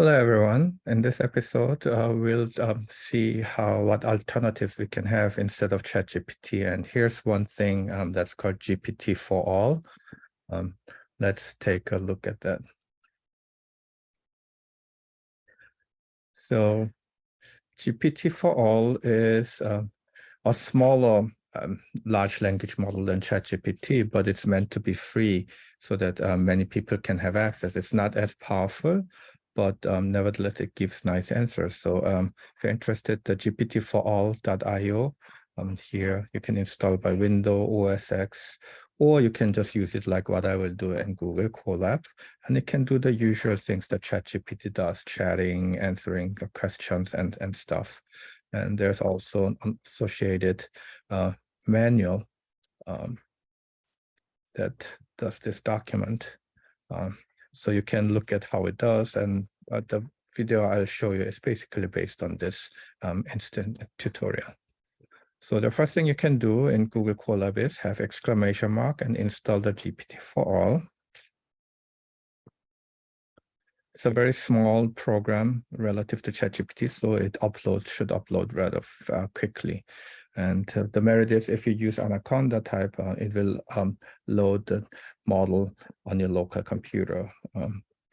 Hello, everyone. In this episode, we'll see what alternatives we can have instead of ChatGPT. And here's one thing that's called GPT4all. Let's take a look at that. So GPT4all is a smaller large language model than ChatGPT, but it's meant to be free so that many people can have access. It's not as powerful, but nevertheless, it gives nice answers. So if you're interested, the gpt4all.io, here you can install by Windows, OS X, or you can just use it like what I will do in Google Colab, and it can do the usual things that ChatGPT does, chatting, answering the questions and stuff. And there's also an associated manual that does this document. So you can look at how it does, and the video I'll show you is basically based on this instant tutorial. So the first thing you can do in Google Colab is have exclamation mark and install the GPT4all. It's a very small program relative to ChatGPT, so it should upload rather quickly. And the merit is if you use Anaconda type, it will load the model on your local computer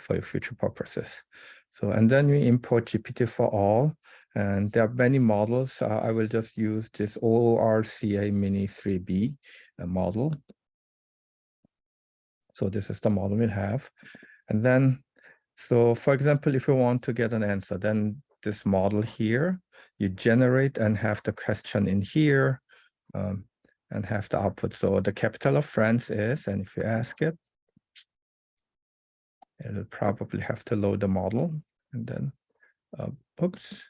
for your future purposes. So, and then we import GPT4all, and there are many models. I will just use this ORCA Mini 3B model. So this is the model we have. And then, so for example, if you want to get an answer, then this model here, you generate and have the question in here and have the output. So the capital of France is, and if you ask it, it'll probably have to load the model, and then, oops.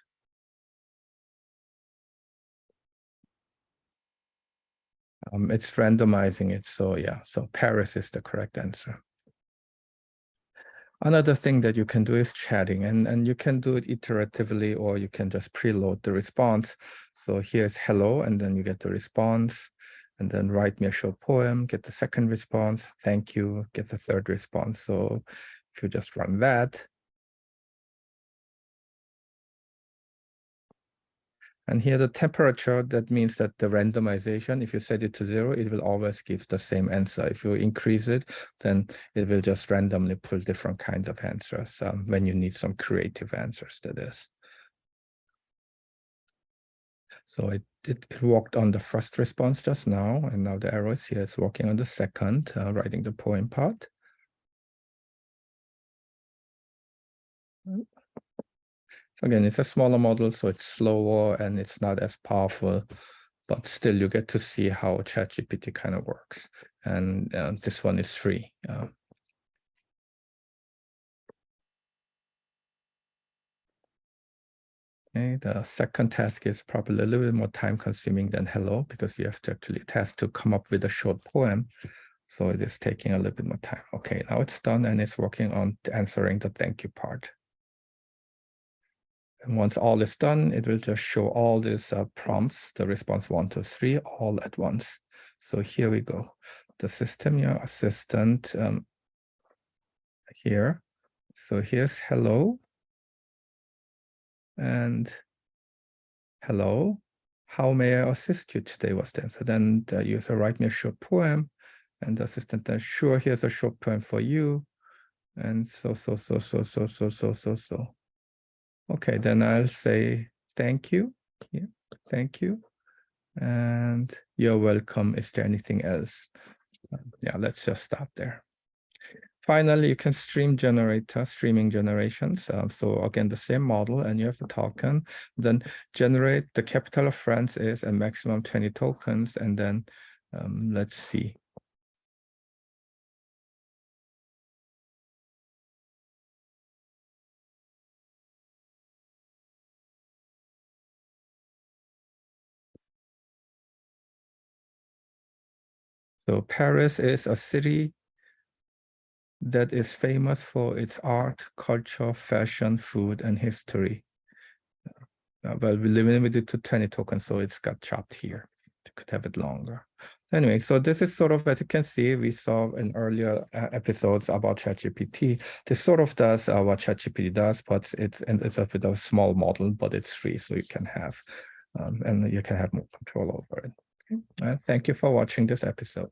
It's randomizing it. So yeah, so Paris is the correct answer. Another thing that you can do is chatting, and you can do it iteratively, or you can just preload the response. So here's hello, and then you get the response, and then write me a short poem, get the second response, thank you, get the third response. So if you just run that, and here the temperature, that means that the randomization, if you set it to 0, it will always give the same answer. If you increase it, then it will just randomly pull different kinds of answers when you need some creative answers to this. So it worked on the first response just now, and now the arrow is here. It's working on the second, writing the poem part. Again, it's a smaller model, so it's slower and it's not as powerful, but still you get to see how ChatGPT kind of works. And this one is free. Okay, the second task is probably a little bit more time consuming than hello, because you have to actually task to come up with a short poem. So it is taking a little bit more time. Okay, now it's done and it's working on answering the thank you part. And once all is done, it will just show all these prompts, the response 1, 2, 3, all at once. So here we go. The system, your assistant here. So here's hello. And hello, how may I assist you today was the answer. Then the user write me a short poem, and the assistant then, sure, here's a short poem for you. And so. Okay, then I'll say thank you. Yeah, thank you. And you're welcome. Is there anything else? Yeah, let's just stop there. Finally, you can streaming generations. So again, the same model, and you have the token. Then generate the capital of France is a maximum 20 tokens, and then let's see. So Paris is a city that is famous for its art, culture, fashion, food, and history. Well, we limited it to 20 tokens, so it's got chopped here. You could have it longer. Anyway, so this is sort of, as you can see, we saw in earlier episodes about ChatGPT. This sort of does what ChatGPT does, but it's a bit of a small model, but it's free, so you can have and you can have more control over it. Okay. Thank you for watching this episode.